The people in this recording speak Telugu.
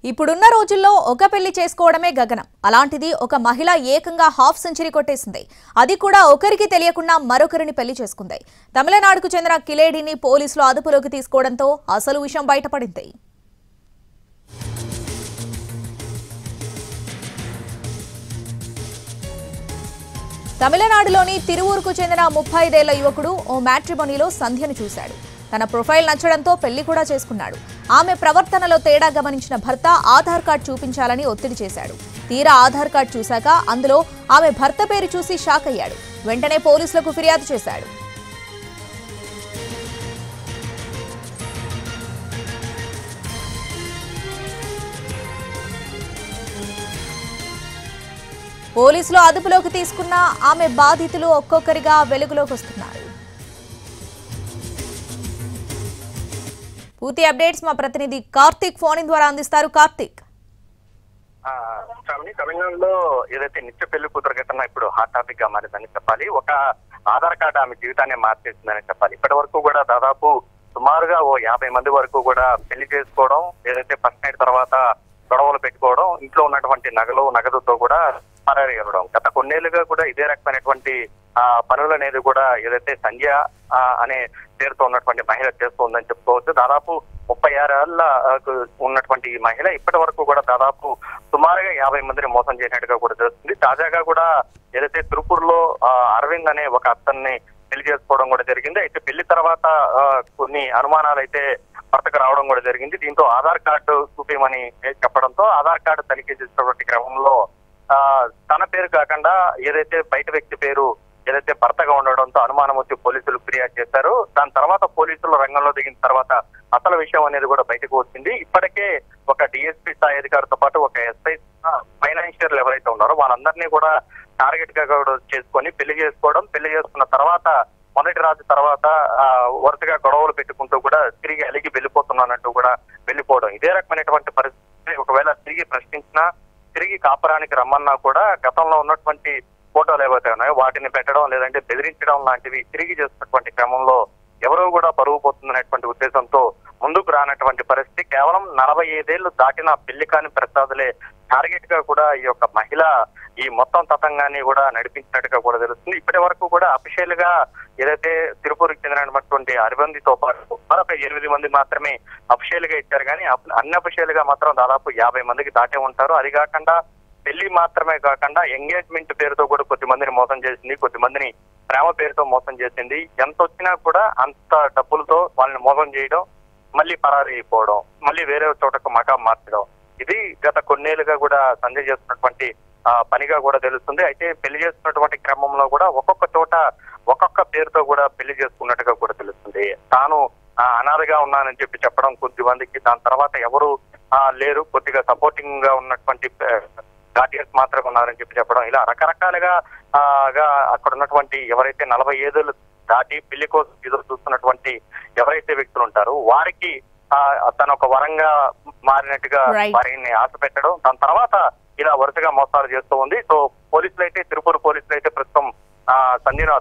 ఇప్పుడున్న రోజుల్లో ఒక పెళ్లి చేసుకోవడమే గగనం. అలాంటిది ఒక మహిళ ఏకంగా హాఫ్ సెంచరీ కొట్టేసింది. అది కూడా ఒకరికి తెలియకుండా మరొకరిని పెళ్లి చేసుకుంది. తమిళనాడుకు చెందిన కిలేడిని పోలీసులు అదుపులోకి తీసుకోవడంతో అసలు విషయం బయటపడింది. తమిళనాడులోని తిరువూరుకు చెందిన 35 ఏళ్ల యువకుడు ఓ మ్యాట్రిమోనీలో సంధ్యను చూశాడు. తన ప్రొఫైల్ నచ్చడంతో పెళ్లి కూడా చేసుకున్నాడు. ఆమె ప్రవర్తనలో తేడా గమనించిన భర్త ఆధార్ కార్డు చూపించాలని ఒత్తిడి చేశాడు. తీరా ఆధార్ కార్డు చూశాక అందులో ఆమె భర్త పేరు చూసి షాక్ అయ్యాడు. వెంటనే పోలీసులకు ఫిర్యాదు చేశాడు. పోలీసులు అదుపులోకి తీసుకున్న ఆమె బాధితులు ఒక్కొక్కరిగా వెలుగులోకి వస్తున్నారు. పూర్తి అప్డేట్స్ మా ప్రతినిధి కార్తిక్ ఫోన్ ద్వారా అందిస్తారు. కార్తిక్, తమిళనాడులో ఏదైతే నిత్య పెళ్లి కూతురు ఘటన ఇప్పుడు హాట్ టాపిక్ గా మారిందని చెప్పాలి. ఒక ఆధార్ కార్డు ఆమె జీవితాన్ని మార్చేసిందని చెప్పాలి. ఇప్పటి వరకు కూడా దాదాపు సుమారుగా ఓ 50 మంది వరకు కూడా పెళ్లి చేసుకోవడం, ఏదైతే ఫస్ట్ నైట్ తర్వాత గొడవలు పెట్టుకోవడం, ఇంట్లో ఉన్నటువంటి నగదుతో కూడా పరారియడం. గత కొన్నేళ్లుగా కూడా ఇదే రకమైనటువంటి పనులు అనేది కూడా ఏదైతే సంధ్య అనే పేరుతో ఉన్నటువంటి మహిళ చేస్తుందని చెప్పుకోవచ్చు. దాదాపు 36 ఏళ్ల ఉన్నటువంటి ఈ మహిళ ఇప్పటి వరకు కూడా దాదాపు సుమారుగా 50 మందిని మోసం చేసినట్టుగా కూడా తెలుస్తుంది. తాజాగా కూడా ఏదైతే తిరుపూర్లో అరవింద్ అనే ఒక అతన్ని పెళ్లి చేసుకోవడం కూడా జరిగింది. అయితే పెళ్లి తర్వాత కొన్ని అనుమానాలు అయితే భర్తకు రావడం కూడా జరిగింది. దీంతో ఆధార్ కార్డు చూపించమని చెప్పడంతో ఆధార్ కార్డు తనిఖీ చేసినటువంటి క్రమంలో తన పేరు కాకుండా ఏదైతే బయట వ్యక్తి పేరు ఏదైతే భర్తగా ఉండడంతో అనుమానం వచ్చి పోలీసులు ఫిర్యాదు చేశారు. దాని తర్వాత పోలీసులు రంగంలో దిగిన తర్వాత అసలు విషయం అనేది కూడా బయటకు వచ్చింది. ఇప్పటికే ఒక డిఎస్పీ స్థాయి అధికారితో పాటు ఒక ఎస్ఐ ఫైనాన్షియల్ ఎవరైతే ఉన్నారో వాళ్ళందరినీ కూడా టార్గెట్ గా కూడా చేసుకొని పెళ్లి చేసుకున్న తర్వాత మొదటి రాత్రి తర్వాత వరుసగా గొడవలు పెట్టుకుంటూ కూడా తిరిగి అలిగి వెళ్ళిపోతున్నానంటూ కూడా వెళ్ళిపోవడం. ఇదే రకమైనటువంటి పరిస్థితి ఒకవేళ తిరిగి ప్రశ్నించినా తిరిగి కాపురానికి రమ్మన్నా కూడా గతంలో ఉన్నటువంటి ఫోటోలు ఏవైతే ఉన్నాయో వాటిని పెట్టడం లేదంటే బెదిరించడం లాంటివి తిరిగి చేస్తున్నటువంటి క్రమంలో ఎవరో కూడా పరువు పోతుందనేటువంటి ఉద్దేశంతో ముందుకు రానటువంటి పరిస్థితి. కేవలం 45 ఏళ్లు దాటిన పెళ్లి కాని ప్రసాదులే టార్గెట్ గా కూడా ఈ యొక్క మహిళ ఈ మొత్తం తతంగాన్ని కూడా నడిపించినట్టుగా కూడా తెలుస్తుంది. ఇప్పటి వరకు కూడా అఫీషియల్ గా ఏదైతే తిరుపూర్కి చెందినటువంటి అరవింద్తో పాటు మరొక 8 మంది మాత్రమే అఫీషియల్ గా ఇచ్చారు. కానీ అన్అఫీషియల్ గా మాత్రం దాదాపు 50 మందికి దాటే ఉంటారు. అది కాకుండా పెళ్లి మాత్రమే కాకుండా ఎంగేజ్మెంట్ పేరుతో కూడా కొద్దిమందిని మోసం చేసింది, కొద్దిమందిని ప్రేమ పేరుతో మోసం చేసింది. ఎంత వచ్చినా కూడా అంత డబ్బులతో వాళ్ళని మోసం చేయడం, మళ్ళీ పరారీ అయిపోవడం, మళ్ళీ వేరే చోటకు మకాం మార్చడం, ఇది గత కొన్నేళ్లుగా కూడా సంజయ్ చేస్తున్నటువంటి పనిగా కూడా తెలుస్తుంది. అయితే పెళ్లి చేసుకున్నటువంటి క్రమంలో కూడా ఒక్కొక్క చోట ఒక్కొక్క పేరుతో కూడా పెళ్లి చేసుకున్నట్టుగా కూడా తెలుస్తుంది. తాను అనాథగా ఉన్నానని చెప్పడం కొద్దిమందికి, దాని తర్వాత ఎవరు లేరు, కొద్దిగా సపోర్టింగ్ గా ఉన్నటువంటి గార్డియన్స్ మాత్రమే ఉన్నారని చెప్పడం, ఇలా రకరకాలుగా అక్కడ ఉన్నటువంటి ఎవరైతే 45 దాటి పెళ్లి కోసం ఎదురు చూస్తున్నటువంటి ఎవరైతే వ్యక్తులు ఉంటారో వారికి తన ఒక వరంగా మారినట్టుగా వారిని ఆశ పెట్టడం, దాని తర్వాత ఇలా వరుసగా మోసాలు చేస్తూ ఉంది. సో పోలీసులు అయితే తిరుపూర్ పోలీసులు అయితే ప్రస్తుతం సంధ్యను